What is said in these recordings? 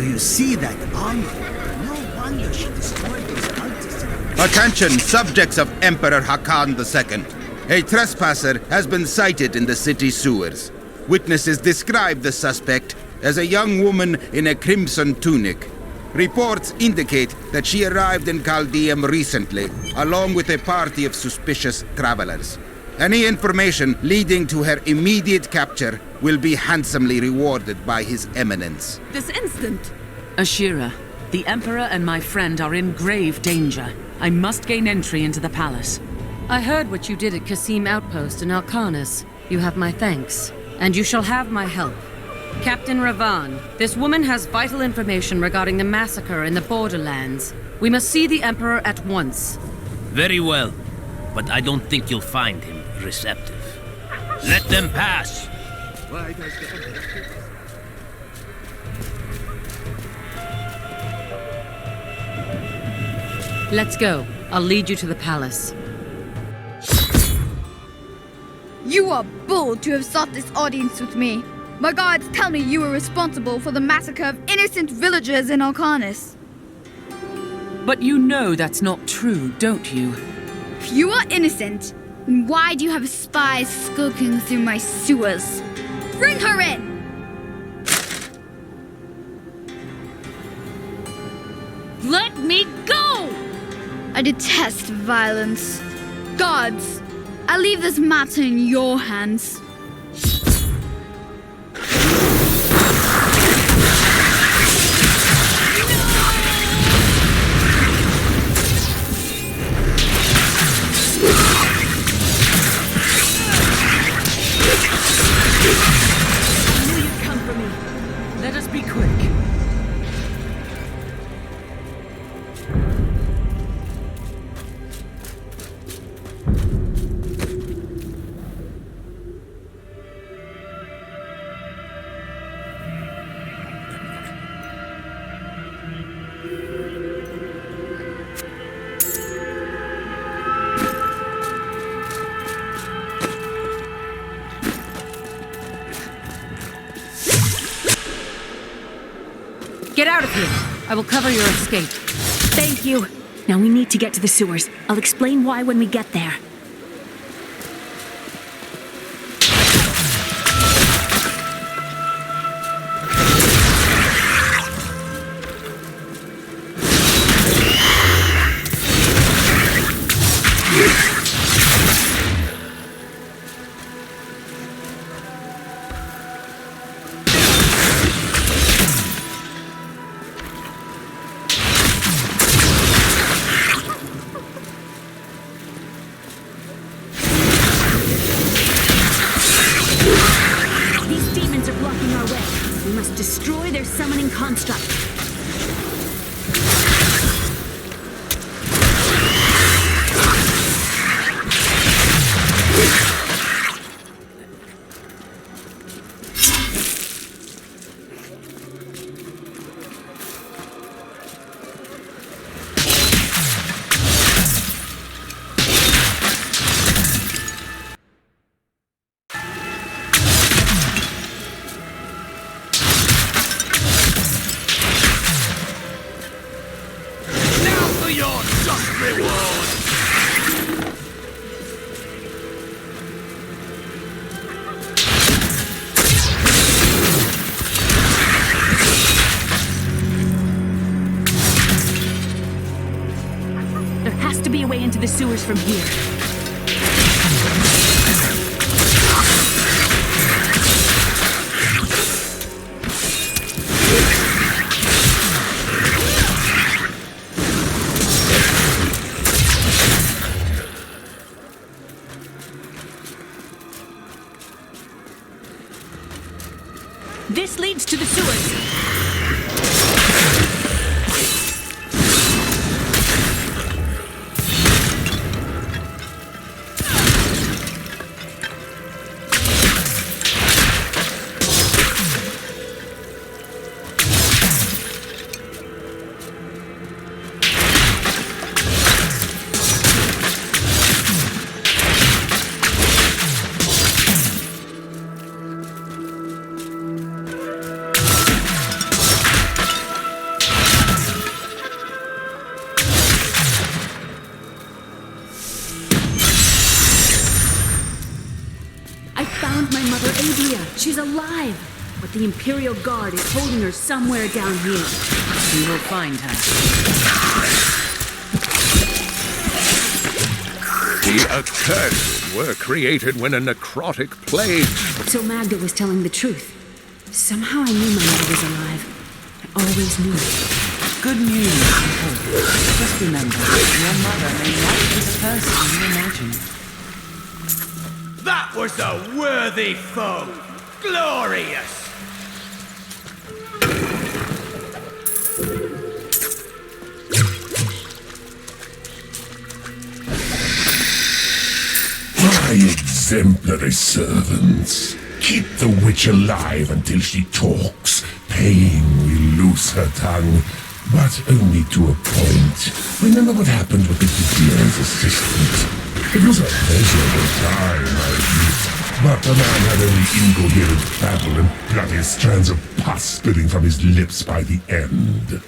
Do you see that armor? No wonder she destroyed those cultists. Attention, subjects of Emperor Hakan II. A trespasser has been sighted in the city sewers. Witnesses describe the suspect as a young woman in a crimson tunic. Reports indicate that she arrived in Chaldeum recently, along with a party of suspicious travelers. Any information leading to her immediate capture will be handsomely rewarded by His Eminence. This instant! Ashira, the Emperor and my friend are in grave danger. I must gain entry into the palace. I heard what you did at Qasim Outpost in Alcanis. You have my thanks, and you shall have my help. Captain Ravan, this woman has vital information regarding the massacre in the borderlands. We must see the Emperor at once. Very well, but I don't think you'll find him receptive. Let them pass! Why does the Emperor... Let's go. I'll lead you to the palace. You are bold to have sought this audience with me. My guards tell me you were responsible for the massacre of innocent villagers in Alcanis. But you know that's not true, don't you? If you are innocent, then why do you have spies skulking through my sewers? Bring her in! Let me go! I detest violence. Guards, I leave this matter in your hands. Let us be quick. Get out of here! I will cover your escape. Thank you. Now we need to get to the sewers. I'll explain why when we get there. Destroy their summoning construct. Into the sewers from here. This leads to the sewers. She's alive, but the Imperial Guard is holding her somewhere down here. We will find her. The Accursed were created when a necrotic plague... So Magda was telling the truth. Somehow I knew my mother was alive. I always knew it. Good news, I hope. Just remember, your mother may not be the person you imagine. That was a worthy foe! Glorious! My exemplary servants. Keep the witch alive until she talks. Pain will loose her tongue, but only to a point. Remember what happened with the Gideon's assistant. It was a pleasurable time, I admit, but the man had only incoherent babble and bloody strands of pus spilling from his lips by the end.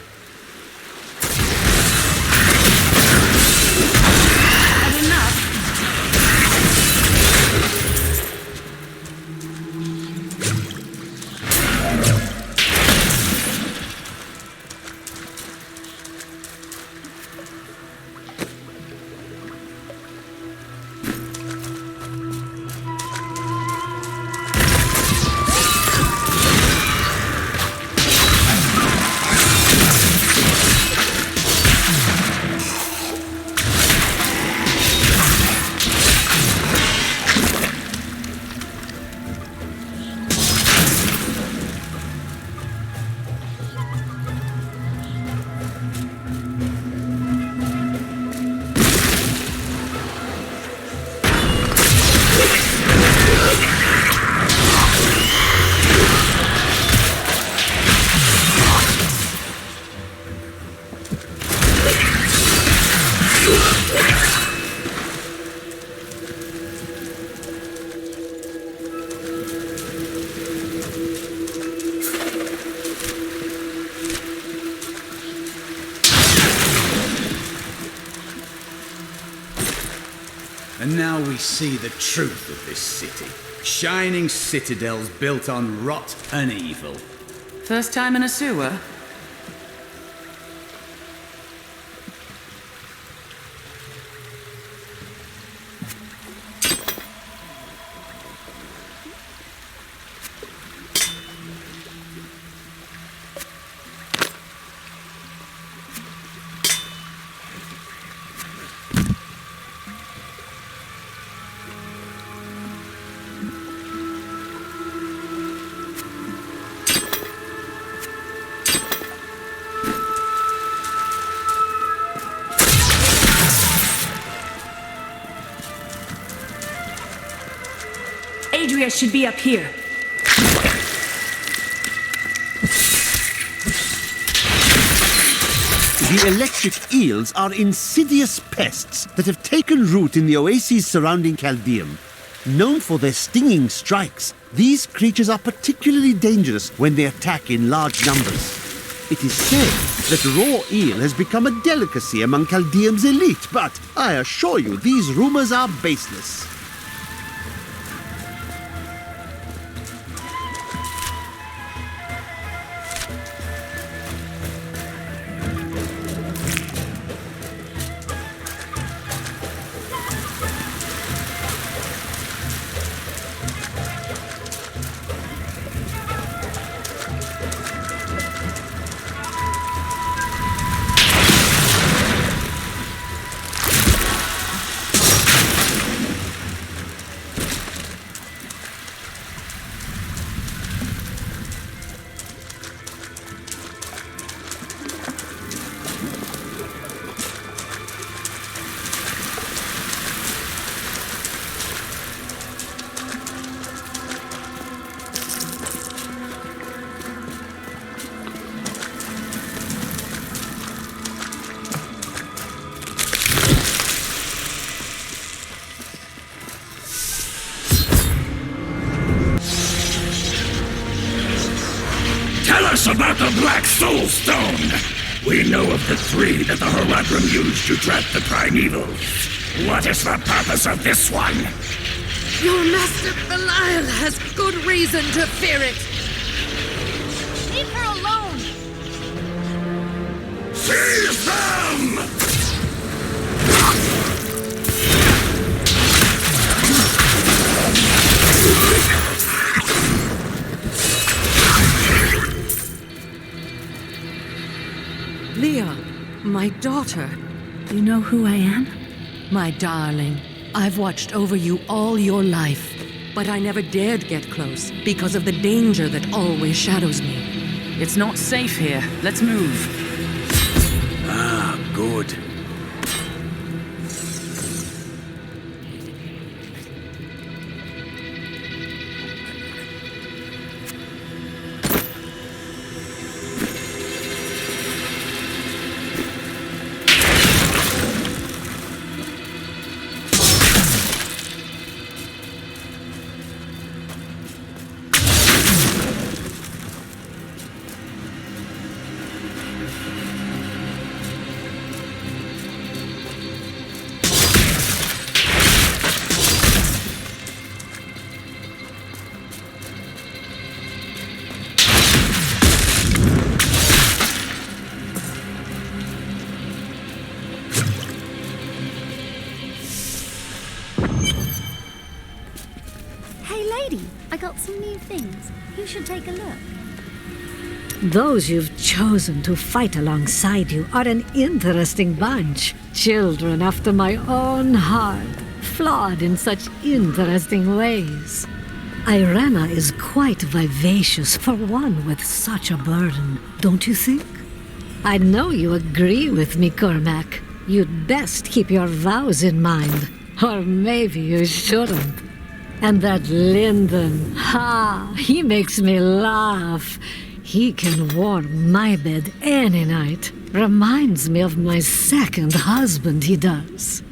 And now we see the truth of this city. Shining citadels built on rot and evil. First time in a sewer? Adria should be up here. The electric eels are insidious pests that have taken root in the oases surrounding Caldeum. Known for their stinging strikes, these creatures are particularly dangerous when they attack in large numbers. It is said that raw eel has become a delicacy among Caldeum's elite, but I assure you these rumors are baseless. Tell us about the Black Soul Stone! We know of the three that the Horadrim used to trap the Primevals. What is the purpose of this one? Your master Belial has good reason to fear it. Leave her alone! Seize them! Leah, my daughter. You know who I am? My darling, I've watched over you all your life, but I never dared get close because of the danger that always shadows me. It's not safe here. Let's move. Ah, good. I got some new things. You should take a look. Those you've chosen to fight alongside you are an interesting bunch. Children after my own heart, flawed in such interesting ways. Irena is quite vivacious for one with such a burden, don't you think? I know you agree with me, Cormac. You'd best keep your vows in mind. Or maybe you shouldn't. And that Lyndon, he makes me laugh. He can warm my bed any night. Reminds me of my second husband, he does.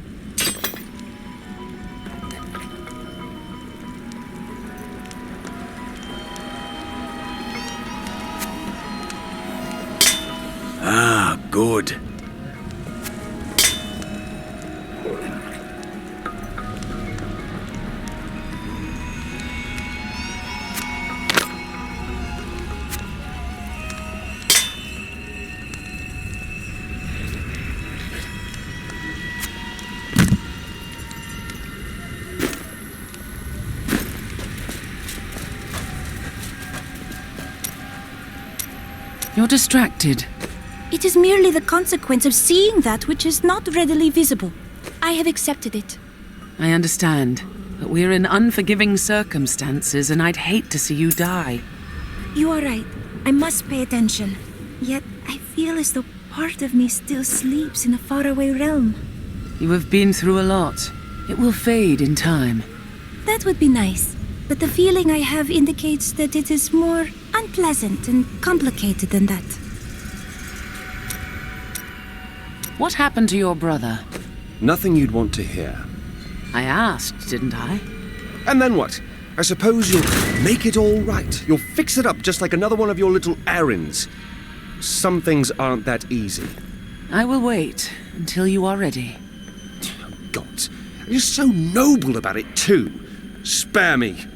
Ah, good. You're distracted. It is merely the consequence of seeing that which is not readily visible. I have accepted it. I understand, but we're in unforgiving circumstances, and I'd hate to see you die. You are right. I must pay attention. Yet I feel as though part of me still sleeps in a faraway realm. You have been through a lot. It will fade in time. That would be nice. But the feeling I have indicates that it is more unpleasant and complicated than that. What happened to your brother? Nothing you'd want to hear. I asked, didn't I? And then what? I suppose you'll make it all right. You'll fix it up just like another one of your little errands. Some things aren't that easy. I will wait until you are ready. God, you're so noble about it too. Spare me.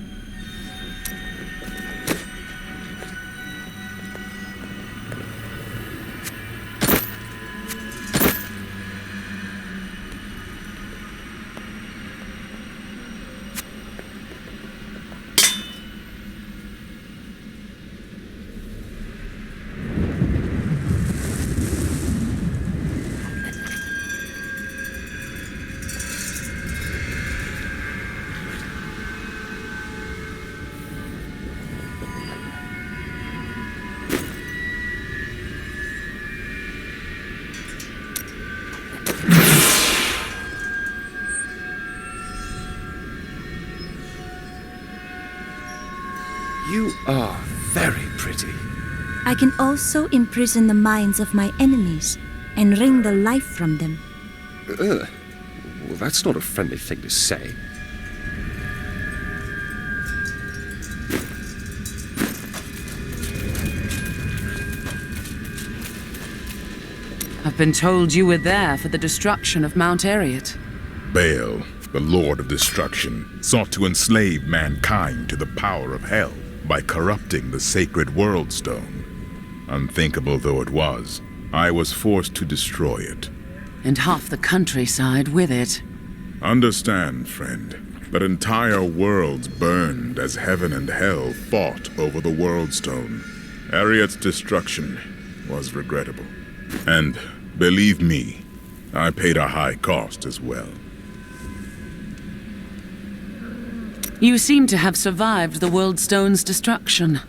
You are very pretty. I can also imprison the minds of my enemies and wring the life from them. Well, that's not a friendly thing to say. I've been told you were there for the destruction of Mount Eriot. Baal, the Lord of Destruction, sought to enslave mankind to the power of hell by corrupting the sacred World Stone. Unthinkable though it was, I was forced to destroy it. And half the countryside with it. Understand, friend, that entire worlds burned as heaven and hell fought over the World Stone. Ariet's destruction was regrettable. And, believe me, I paid a high cost as well. You seem to have survived the World Stone's destruction.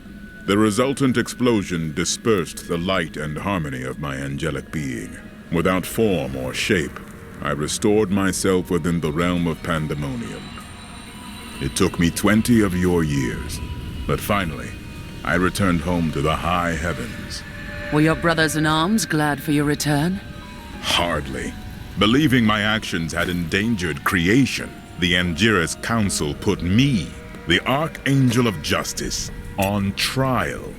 The resultant explosion dispersed the light and harmony of my angelic being. Without form or shape, I restored myself within the realm of pandemonium. It took me 20 of your years, but finally, I returned home to the high heavens. Were your brothers in arms glad for your return? Hardly. Believing my actions had endangered creation, the Angiras Council put me, the Archangel of Justice, on trial.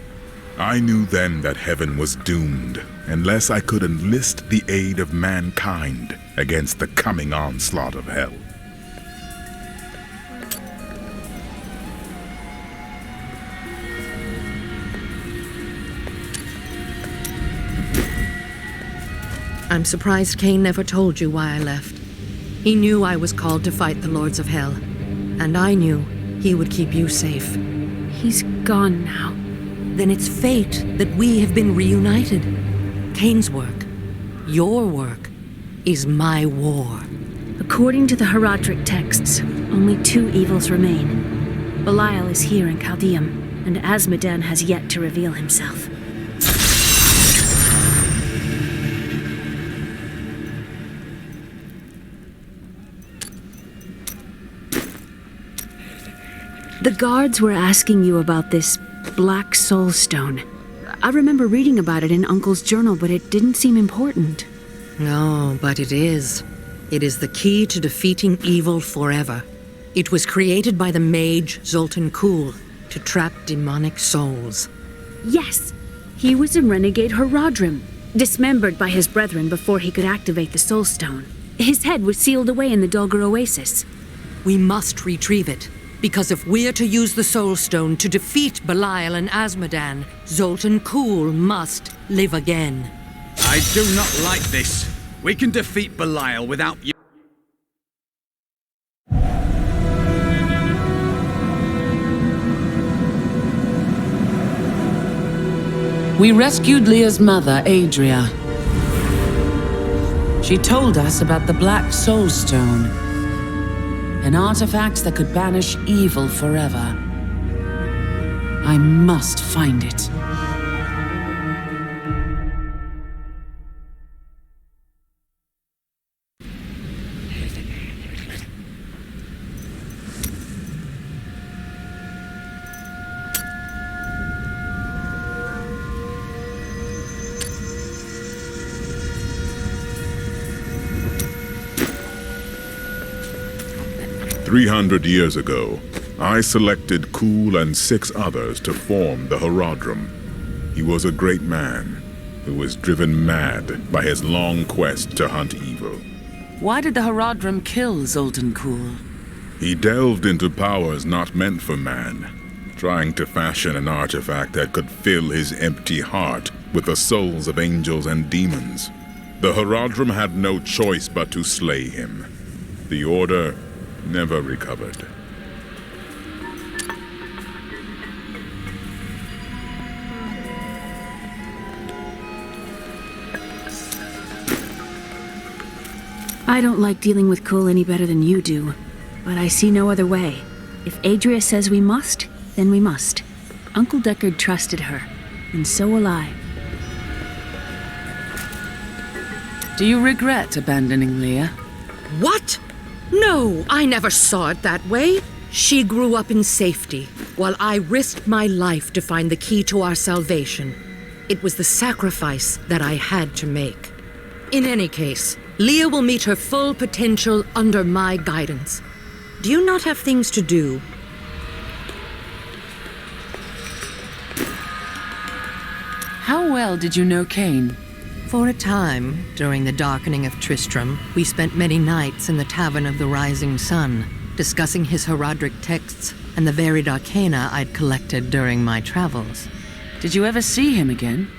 I knew then that heaven was doomed, unless I could enlist the aid of mankind against the coming onslaught of hell. I'm surprised Cain never told you why I left. He knew I was called to fight the Lords of Hell, and I knew he would keep you safe. He's gone now. Then it's fate that we have been reunited. Cain's work, your work, is my war. According to the Herodric texts, only 2 evils remain. Belial is here in Chaldeum, and Azmodan has yet to reveal himself. The guards were asking you about this Black Soul Stone. I remember reading about it in Uncle's journal, but it didn't seem important. No, but it is. It is the key to defeating evil forever. It was created by the mage Zoltan Kuhl to trap demonic souls. Yes, he was a renegade Herodrim, dismembered by his brethren before he could activate the Soul Stone. His head was sealed away in the Dulgar Oasis. We must retrieve it. Because if we're to use the Soul Stone to defeat Belial and Azmodan, Zoltan Kuhl must live again. I do not like this. We can defeat Belial without you. We rescued Leah's mother, Adria. She told us about the Black Soul Stone, an artifact that could banish evil forever. I must find it. "300 years ago, I selected Kuhl and 6 others to form the Herodrim. He was a great man who was driven mad by his long quest to hunt evil. Why did the Herodrim kill Zoltan Kuhl? He delved into powers not meant for man, trying to fashion an artifact that could fill his empty heart with the souls of angels and demons. The Herodrim had no choice but to slay him. The Order never recovered. I don't like dealing with Kuhl any better than you do, but I see no other way. If Adria says we must, then we must. Uncle Deckard trusted her, and so will I. Do you regret abandoning Leah? What? No, I never saw it that way. She grew up in safety, while I risked my life to find the key to our salvation. It was the sacrifice that I had to make. In any case, Leah will meet her full potential under my guidance. Do you not have things to do? How well did you know Cain? For a time, during the darkening of Tristram, we spent many nights in the Tavern of the Rising Sun, discussing his heraldic texts and the varied arcana I'd collected during my travels. Did you ever see him again?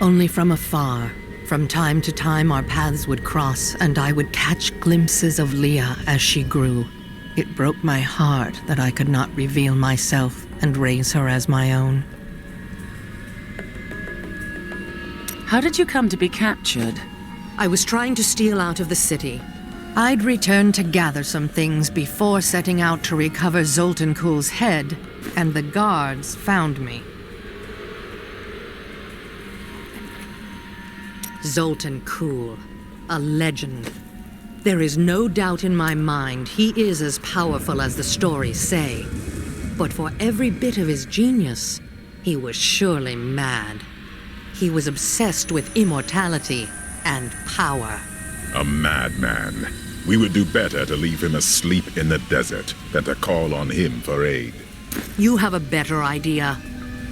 Only from afar. From time to time, our paths would cross, and I would catch glimpses of Leah as she grew. It broke my heart that I could not reveal myself and raise her as my own. How did you come to be captured? I was trying to steal out of the city. I'd returned to gather some things before setting out to recover Zoltan Kuhl's head, and the guards found me. Zoltan Kuhl, a legend. There is no doubt in my mind he is as powerful as the stories say. But for every bit of his genius, he was surely mad. He was obsessed with immortality and power. A madman. We would do better to leave him asleep in the desert than to call on him for aid. You have a better idea.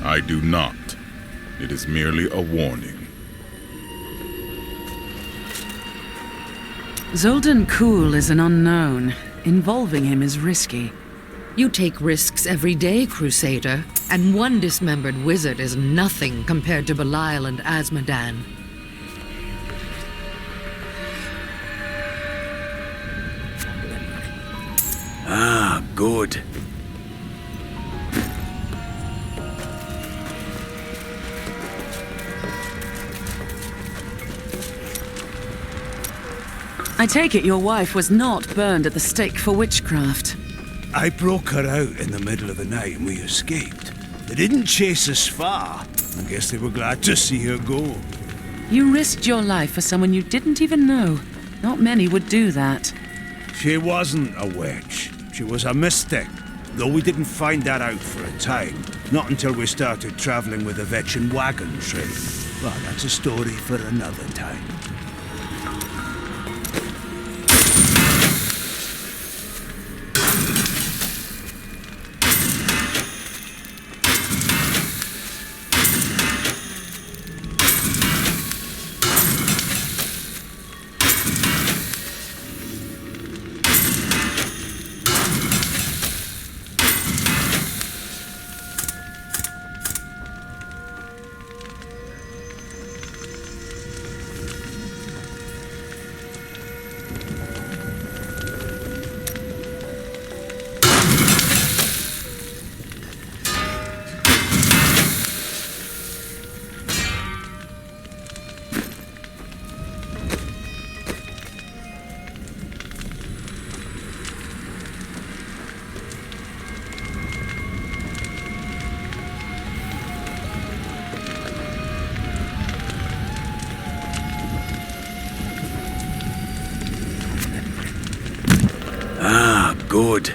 I do not. It is merely a warning. Zoltan Kuhl is an unknown. Involving him is risky. You take risks every day, Crusader, and one dismembered wizard is nothing compared to Belial and Azmodan. Ah, good. I take it your wife was not burned at the stake for witchcraft. I broke her out in the middle of the night and we escaped. They didn't chase us far. I guess they were glad to see her go. You risked your life for someone you didn't even know. Not many would do that. She wasn't a witch. She was a mystic. Though we didn't find that out for a time. Not until we started traveling with the Vetchin wagon train. Well, that's a story for another time. Ah, good.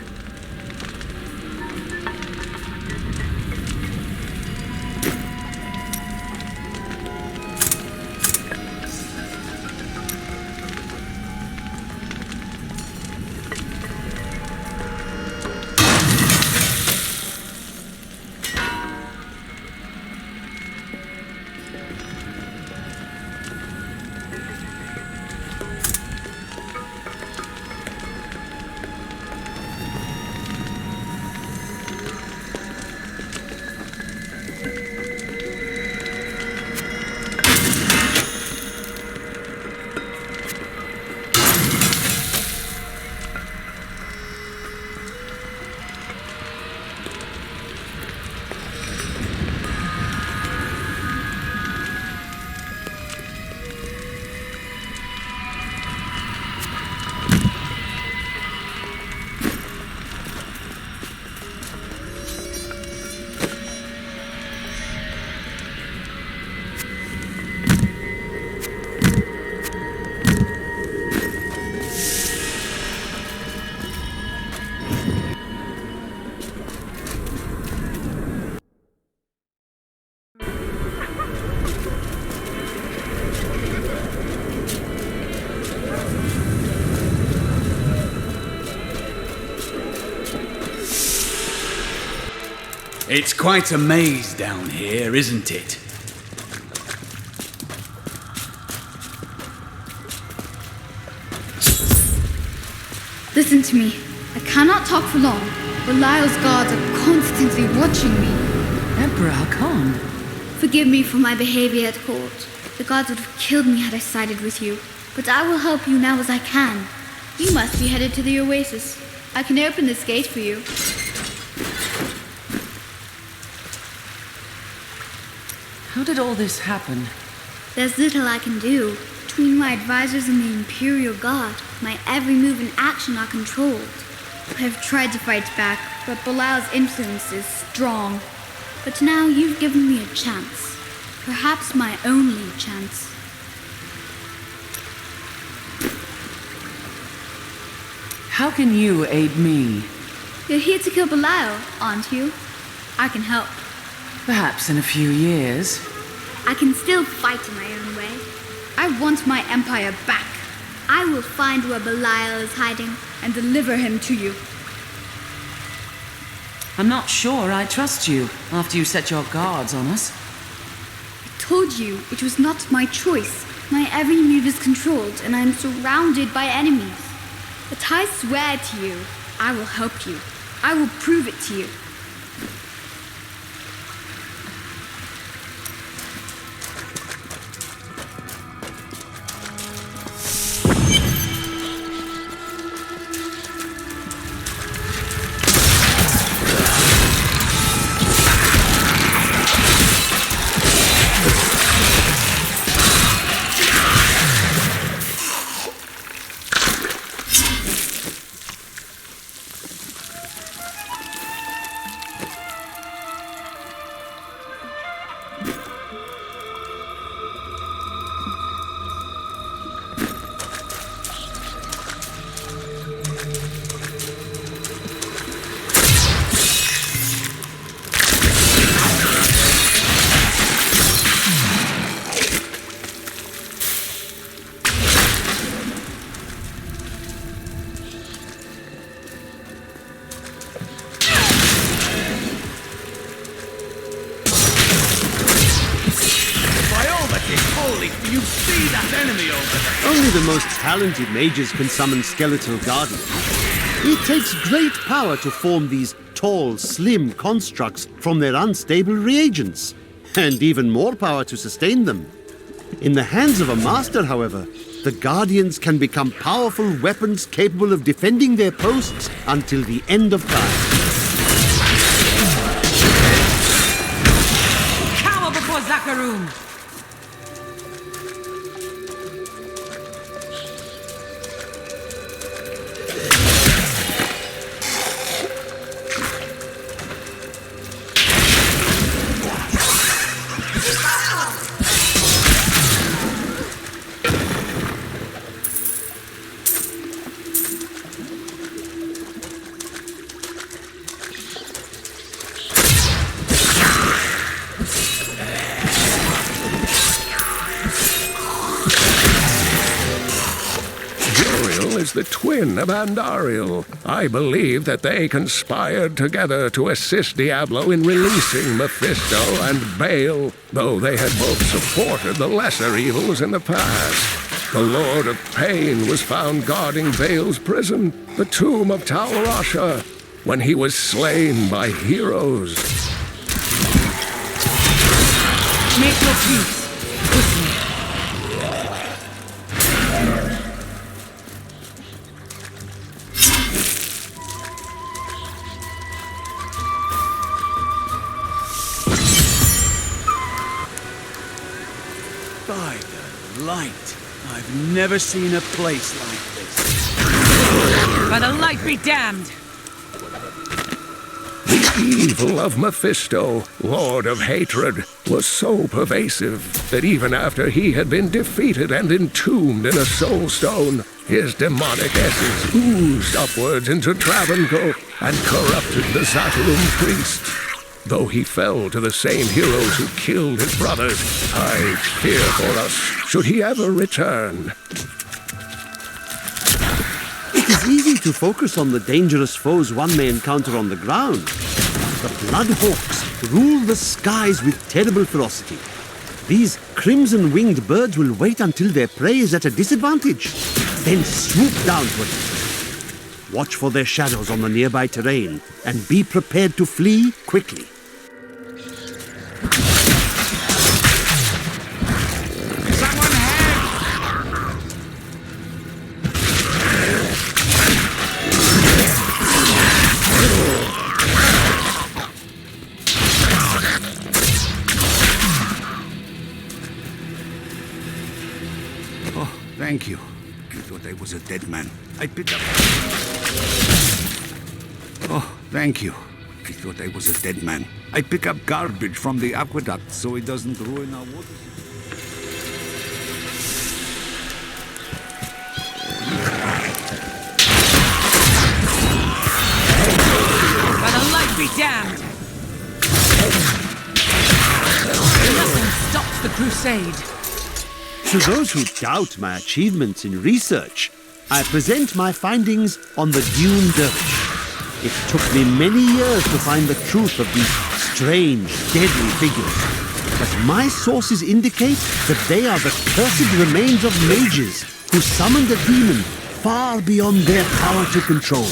It's quite a maze down here, isn't it? Listen to me. I cannot talk for long. Belial's guards are constantly watching me. Emperor Hakan. Forgive me for my behavior at court. The gods would have killed me had I sided with you. But I will help you now as I can. You must be headed to the oasis. I can open this gate for you. How did all this happen? There's little I can do. Between my advisors and the Imperial Guard, my every move and action are controlled. I have tried to fight back, but Belial's influence is strong. But now you've given me a chance. Perhaps my only chance. How can you aid me? You're here to kill Belial, aren't you? I can help. Perhaps in a few years. I can still fight in my own way. I want my empire back. I will find where Belial is hiding and deliver him to you. I'm not sure I trust you after you set your guards on us. I told you it was not my choice. My every move is controlled and I am surrounded by enemies. But I swear to you, I will help you. I will prove it to you. You see that enemy over there? Only the most talented mages can summon skeletal guardians. It takes great power to form these tall, slim constructs from their unstable reagents, and even more power to sustain them. In the hands of a master, however, the guardians can become powerful weapons capable of defending their posts until the end of time. Cower before Zakharoon! Is the twin of Andariel. I believe that they conspired together to assist Diablo in releasing Mephisto and Baal, though they had both supported the lesser evils in the past. The Lord of Pain was found guarding Baal's prison, the tomb of Tal Rasha, when he was slain by heroes. Make your peace with me. By the light, I've never seen a place like this. By the light be damned! The evil of Mephisto, Lord of Hatred, was so pervasive that even after he had been defeated and entombed in a soul stone, his demonic essence oozed upwards into Travancore and corrupted the Zakharoon priests. Though he fell to the same heroes who killed his brothers, I fear for us, should he ever return. It is easy to focus on the dangerous foes one may encounter on the ground. The Bloodhawks rule the skies with terrible ferocity. These crimson-winged birds will wait until their prey is at a disadvantage, then swoop down to it. Watch for their shadows on the nearby terrain, and be prepared to flee quickly. Thank you. I thought I was a dead man. I picked up... Oh, thank you. I thought I was a dead man. I pick up garbage from the aqueduct so it doesn't ruin our water. By the light be damned! Nothing stops the crusade. To those who doubt my achievements in research, I present my findings on the Dune Dervish. It took me many years to find the truth of these strange, deadly figures. But my sources indicate that they are the cursed remains of mages who summoned a demon far beyond their power to control.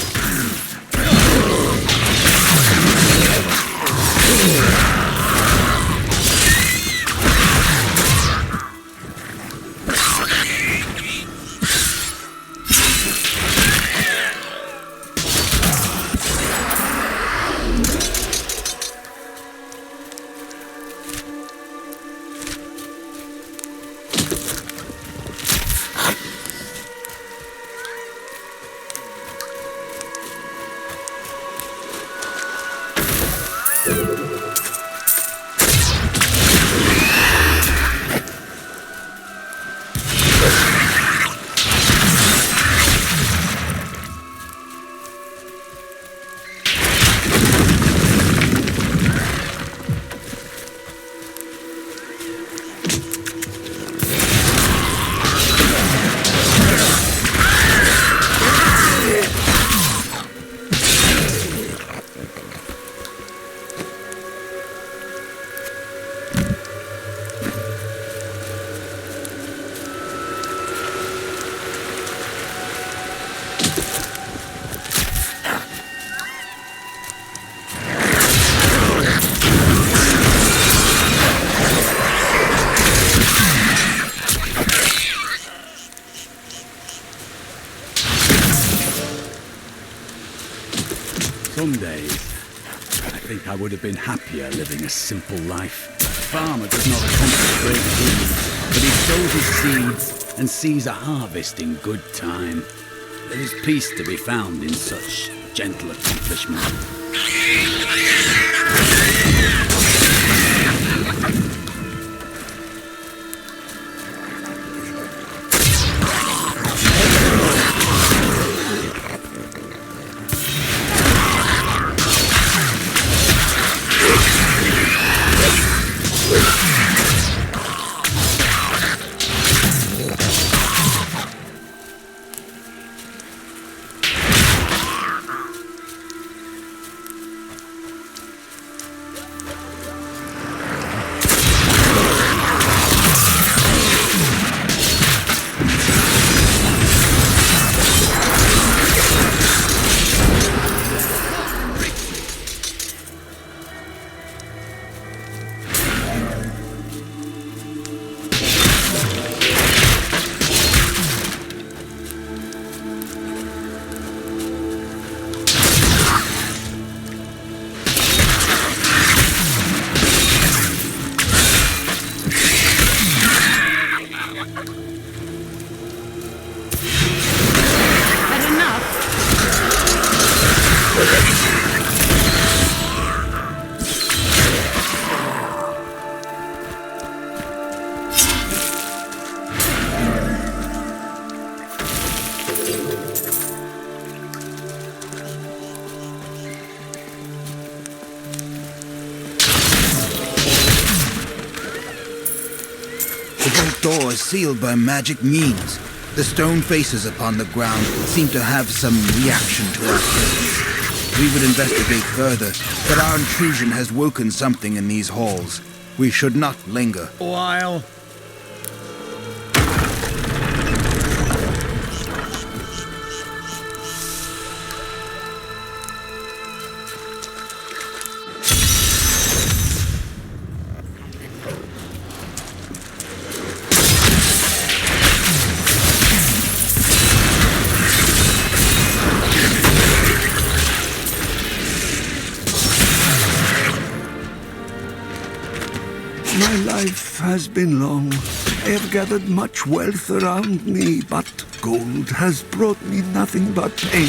Some days, I think I would have been happier living a simple life. A farmer does not accomplish great deeds, but he sows his seeds and sees a harvest in good time. There is peace to be found in such gentle accomplishment. Door is sealed by magic means. The stone faces upon the ground seem to have some reaction to our presence. We would investigate further, but our intrusion has woken something in these halls. We should not linger. While My life has been long. I have gathered much wealth around me, but gold has brought me nothing but pain.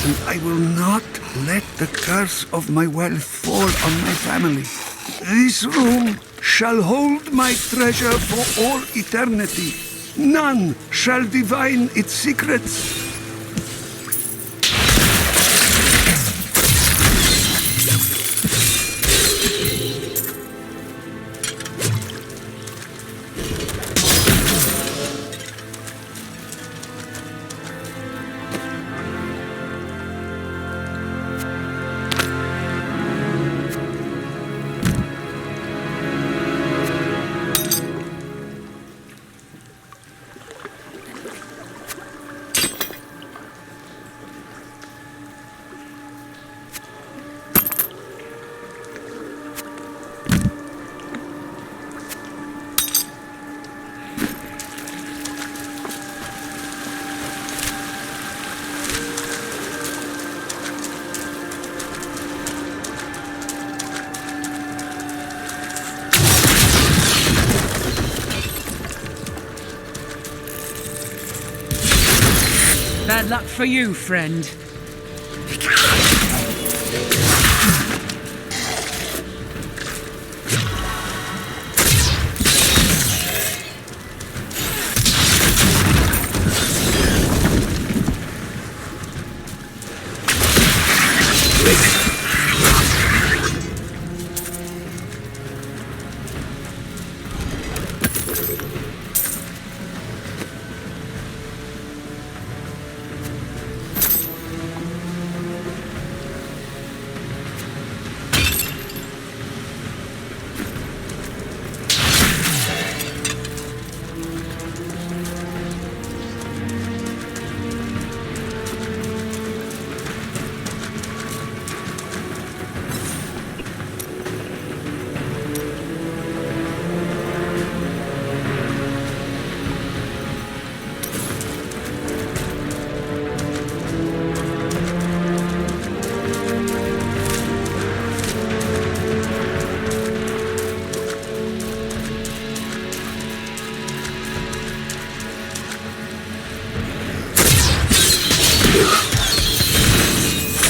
And I will not let the curse of my wealth fall on my family. This room shall hold my treasure for all eternity. None shall divine its secrets. Bad luck for you, friend.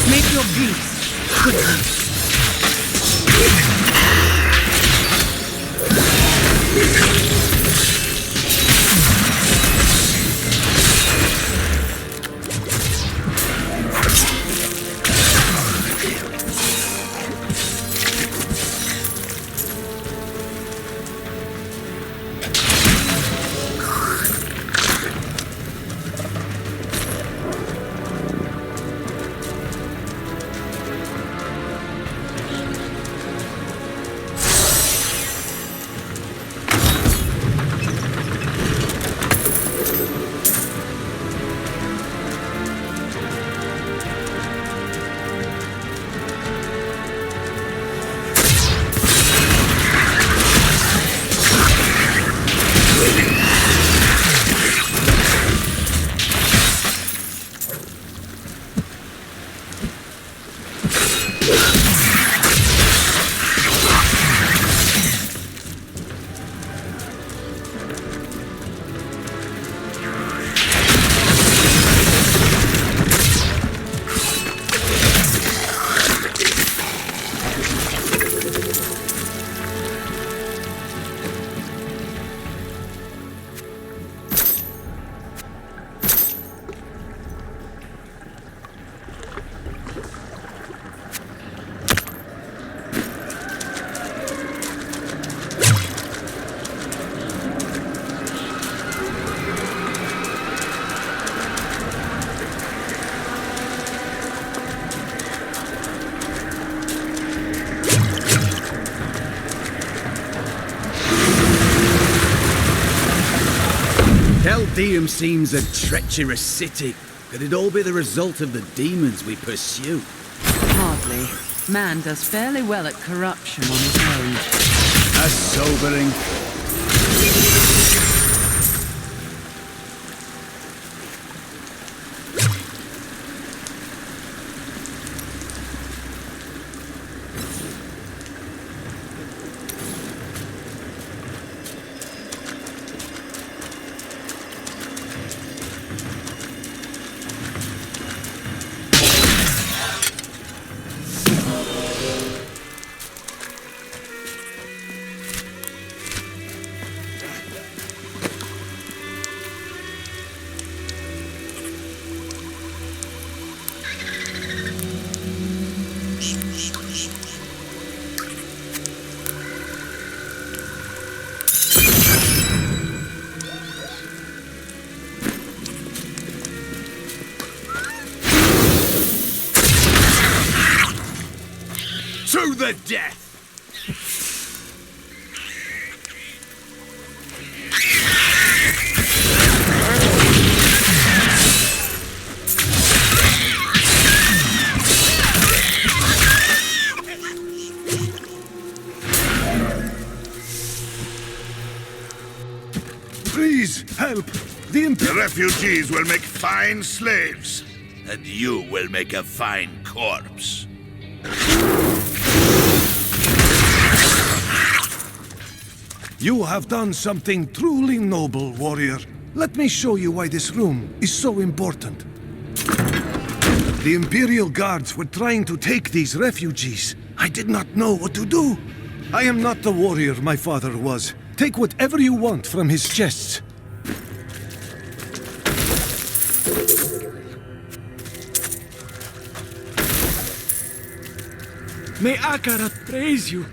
Make your peace quickly. Caldeum seems a treacherous city. Could it all be the result of the demons we pursue? Hardly. Man does fairly well at corruption on his own. That's sobering. To the death! Please, help! The refugees will make fine slaves, and you will make a fine corpse. You have done something truly noble, warrior. Let me show you why this room is so important. The Imperial Guards were trying to take these refugees. I did not know what to do. I am not the warrior my father was. Take whatever you want from his chests. May Akarat praise you.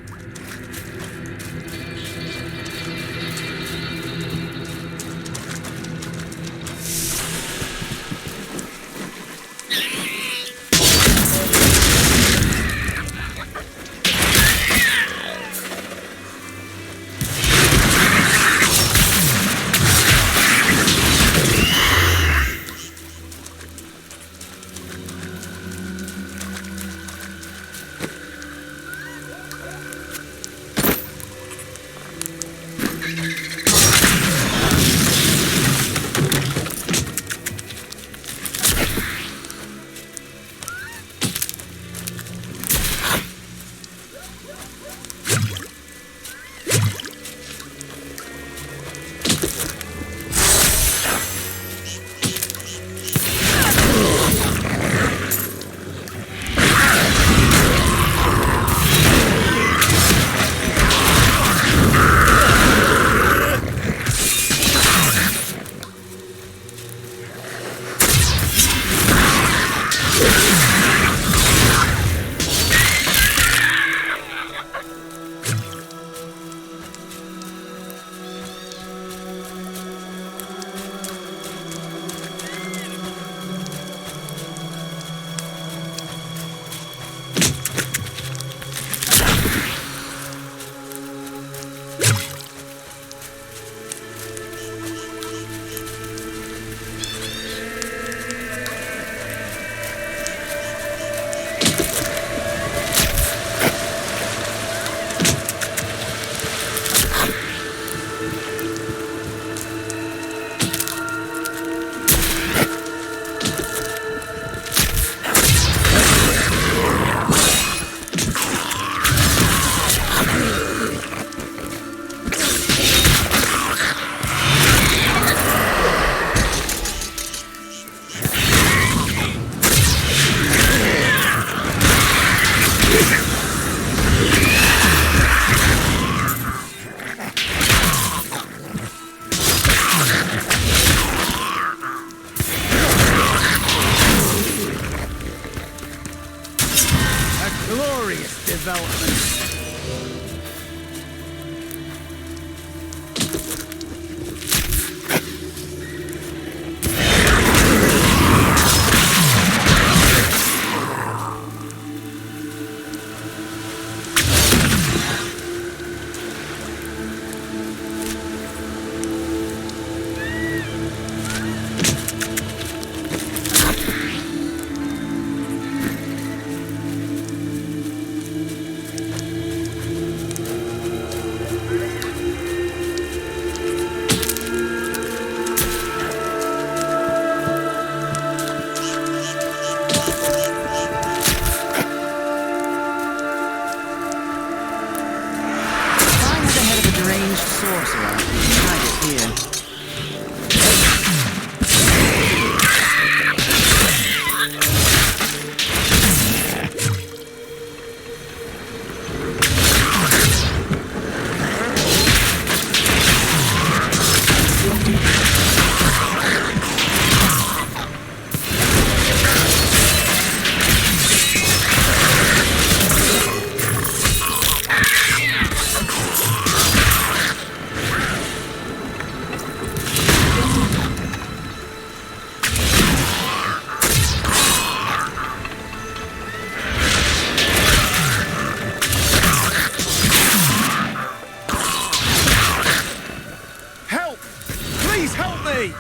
Please help me!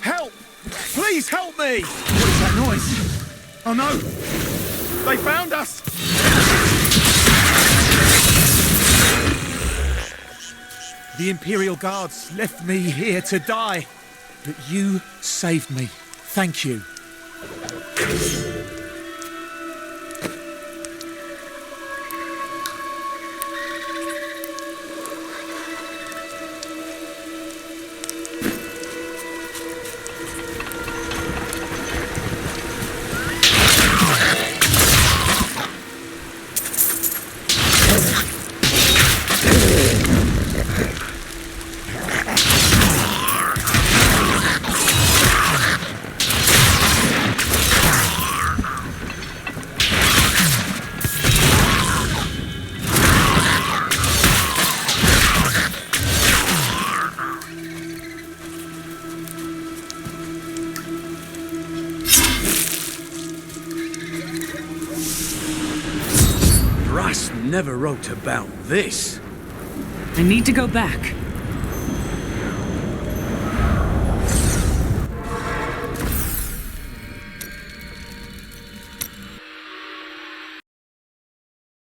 Help! Please help me! What is that noise? Oh no! They found us! The Imperial Guards left me here to die, but you saved me. Thank you. Russ never wrote about this. I need to go back.